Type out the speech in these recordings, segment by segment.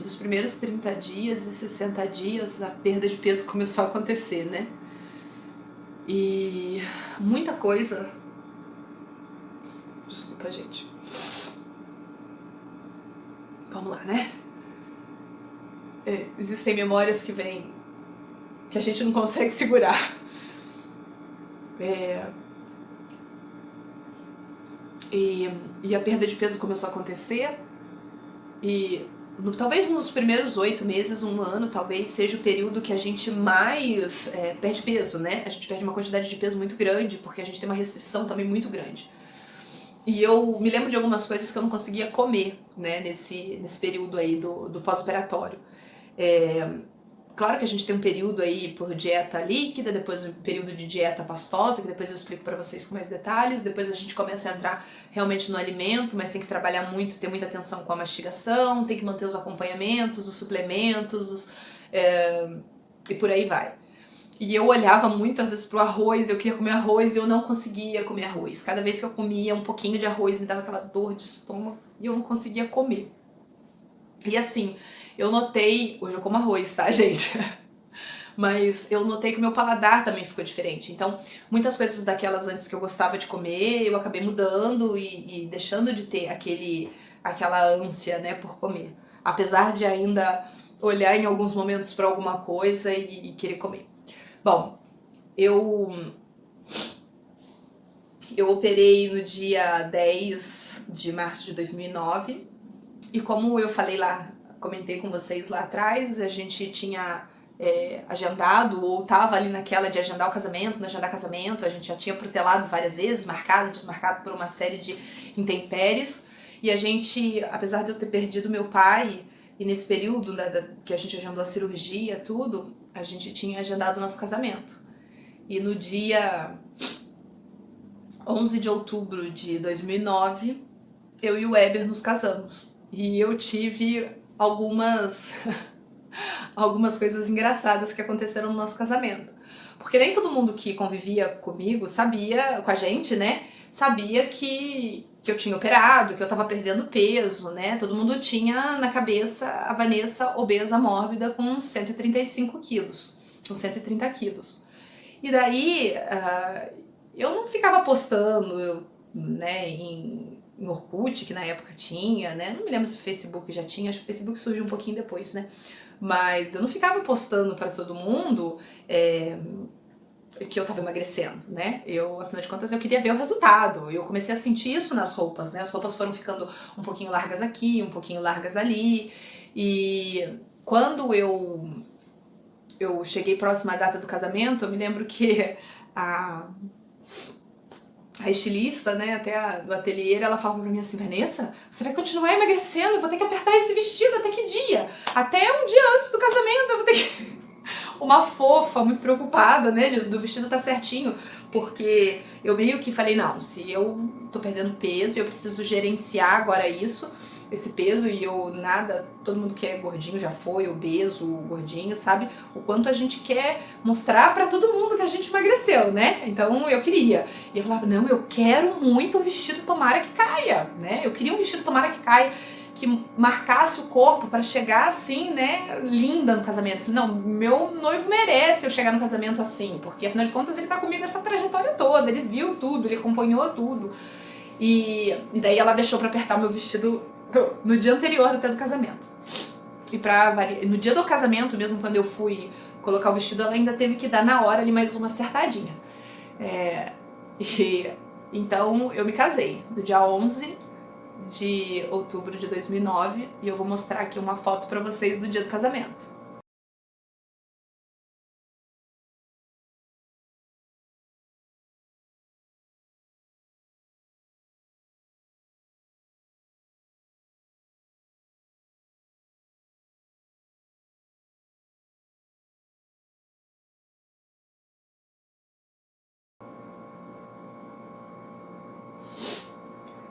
dos primeiros 30 dias e 60 dias, a perda de peso começou a acontecer, né? E muita coisa... Desculpa, gente. Vamos lá, né? Existem memórias que vêm que a gente não consegue segurar. E a perda de peso começou a acontecer. E talvez nos primeiros 8 meses, 1 ano, talvez seja o período que a gente mais perde peso, né? A gente perde uma quantidade de peso muito grande, porque a gente tem uma restrição também muito grande. E eu me lembro de algumas coisas que eu não conseguia comer, né, nesse período aí do pós-operatório. Claro que a gente tem um período aí por dieta líquida, depois um período de dieta pastosa, que depois eu explico pra vocês com mais detalhes, depois a gente começa a entrar realmente no alimento, mas tem que trabalhar muito, ter muita atenção com a mastigação, tem que manter os acompanhamentos, os suplementos, e por aí vai. E eu olhava muito às vezes pro arroz, eu queria comer arroz e eu não conseguia comer arroz. Cada vez que eu comia um pouquinho de arroz me dava aquela dor de estômago e eu não conseguia comer. E assim, eu notei, hoje eu como arroz, tá, gente? Mas eu notei que o meu paladar também ficou diferente. Então, muitas coisas daquelas antes que eu gostava de comer, eu acabei mudando e deixando de ter aquela ânsia, né, por comer. Apesar de ainda olhar em alguns momentos para alguma coisa e querer comer. Bom, eu operei no dia 10 de março de 2009 e como eu falei lá, comentei com vocês lá atrás, a gente tinha agendado ou tava ali naquela de agendar o casamento, não agendar casamento, a gente já tinha protelado várias vezes, marcado, desmarcado por uma série de intempéries e a gente, apesar de eu ter perdido meu pai e nesse período que a gente agendou a cirurgia, tudo, a gente tinha agendado o nosso casamento. E no dia 11 de outubro de 2009, eu e o Weber nos casamos. E eu tive algumas coisas engraçadas que aconteceram no nosso casamento. Porque nem todo mundo que convivia comigo sabia, com a gente, né, sabia que eu tinha operado, que eu tava perdendo peso, né? Todo mundo tinha na cabeça a Vanessa obesa mórbida com 135 quilos, com 130 quilos. E daí, eu não ficava postando, né, em Orkut, que na época tinha, né? Não me lembro se o Facebook já tinha, acho que o Facebook surgiu um pouquinho depois, né? Mas eu não ficava postando pra todo mundo que eu tava emagrecendo, né? Afinal de contas, eu queria ver o resultado. Eu comecei a sentir isso nas roupas, né? As roupas foram ficando um pouquinho largas aqui, um pouquinho largas ali. E quando eu cheguei próxima à data do casamento, eu me lembro que a estilista, né, até do ateliê, ela falava pra mim assim, Vanessa, você vai continuar emagrecendo, eu vou ter que apertar esse vestido até que dia? Até um dia antes do casamento, eu vou ter que... Uma fofa, muito preocupada, né, do vestido tá certinho, porque eu meio que falei, não, se eu tô perdendo peso, eu preciso gerenciar agora esse peso, e todo mundo que é gordinho já foi, obeso, gordinho, sabe? O quanto a gente quer mostrar pra todo mundo que a gente emagreceu, né? Então eu queria. E eu falava, não, eu quero muito um vestido tomara que caia, né? Eu queria um vestido tomara que caia, que marcasse o corpo pra chegar assim, né, linda no casamento. Eu falei, não, meu noivo merece eu chegar no casamento assim, porque afinal de contas ele tá comigo essa trajetória toda, ele viu tudo, ele acompanhou tudo. E daí ela deixou pra apertar o meu vestido no dia anterior até do casamento. E no dia do casamento, mesmo quando eu fui colocar o vestido, ela ainda teve que dar na hora ali mais uma acertadinha. Então eu me casei no dia 11 de outubro de 2009 e eu vou mostrar aqui uma foto pra vocês do dia do casamento.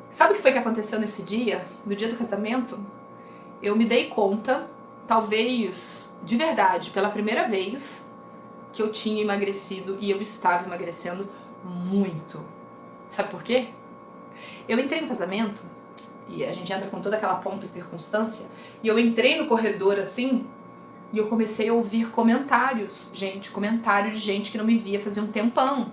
Sabe o que foi que aconteceu nesse dia, no dia do casamento? Eu me dei conta, talvez de verdade, pela primeira vez, que eu tinha emagrecido e eu estava emagrecendo muito. Sabe por quê? Eu entrei no casamento E a gente entra com toda aquela pompa e circunstância. E eu entrei no corredor assim, e eu comecei a ouvir comentários, comentário de gente que não me via fazia um tempão.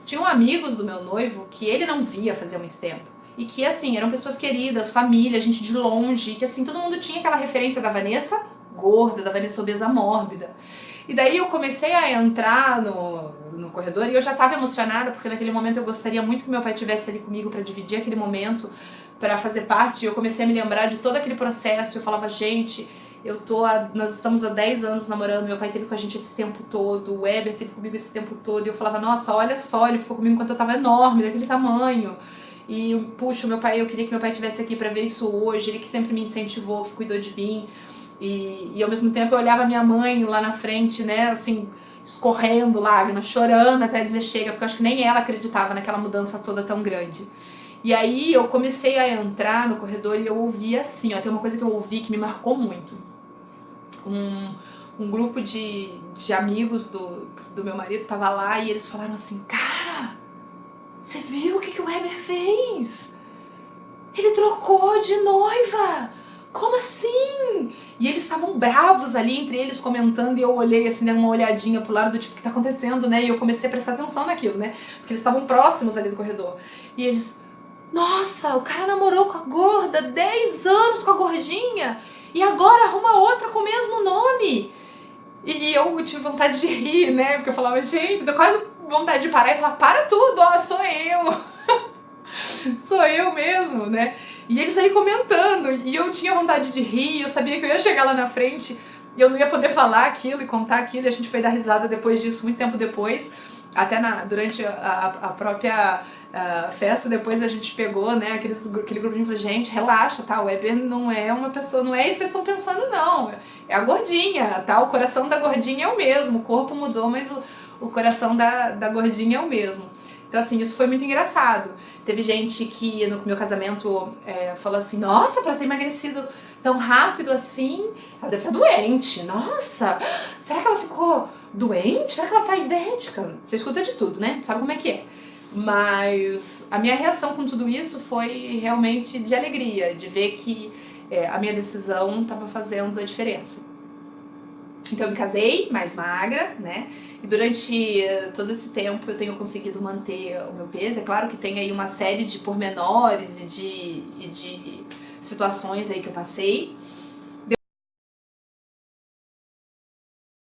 Tinham amigos do meu noivo que ele não via fazia muito tempo. E que, assim, eram pessoas queridas, família, gente de longe, que, assim, todo mundo tinha aquela referência da Vanessa gorda, da Vanessa obesa mórbida. E daí eu comecei a entrar no corredor e eu já estava emocionada, porque naquele momento eu gostaria muito que meu pai estivesse ali comigo para dividir aquele momento, para fazer parte. Eu comecei a me lembrar de todo aquele processo. Eu falava, gente, nós estamos há 10 anos namorando, meu pai teve com a gente esse tempo todo, o Weber teve comigo esse tempo todo, e eu falava, nossa, olha só, ele ficou comigo enquanto eu tava enorme, daquele tamanho. E, puxa, meu pai, eu queria que meu pai estivesse aqui pra ver isso hoje, ele que sempre me incentivou, que cuidou de mim. E ao mesmo tempo eu olhava minha mãe lá na frente, né, assim, escorrendo lágrimas, chorando até dizer chega, porque eu acho que nem ela acreditava naquela mudança toda tão grande. E aí eu comecei a entrar no corredor e eu ouvi assim, ó, tem uma coisa que eu ouvi que me marcou muito. Um grupo de amigos do meu marido tava lá e eles falaram assim, cara, você viu o que o Weber fez? Ele trocou de noiva! Como assim? E eles estavam bravos ali entre eles comentando e eu olhei assim, dei uma olhadinha pro lado do tipo, o que tá acontecendo, né? E eu comecei a prestar atenção naquilo, né? Porque eles estavam próximos ali do corredor. E eles, nossa, o cara namorou com a gorda, 10 anos com a gordinha e agora arruma outra com o mesmo nome. E eu tive vontade de rir, né? Porque eu falava, gente, deu quase vontade de parar e falar, para tudo, ó, sou eu. Sou eu mesmo, né? E eles aí comentando, e eu tinha vontade de rir, eu sabia que eu ia chegar lá na frente e eu não ia poder falar aquilo e contar aquilo, e a gente foi dar risada depois disso, muito tempo depois, até durante a própria festa, depois a gente pegou, né, aquele grupinho e falou, gente, relaxa, tá, o Weber não é uma pessoa, não é isso que vocês estão pensando, não, é a gordinha, tá, o coração da gordinha é o mesmo, o corpo mudou, mas o coração da gordinha é o mesmo. Então, assim, isso foi muito engraçado. Teve gente que no meu casamento falou assim, nossa, pra ter emagrecido tão rápido assim, ela deve estar doente. Nossa, será que ela ficou doente? Será que ela tá idêntica? Você escuta de tudo, né? Sabe como é que é. Mas a minha reação com tudo isso foi realmente de alegria, de ver que a minha decisão estava fazendo a diferença. Então eu me casei mais magra, né? E durante todo esse tempo eu tenho conseguido manter o meu peso. É claro que tem aí uma série de pormenores e de situações aí que eu passei.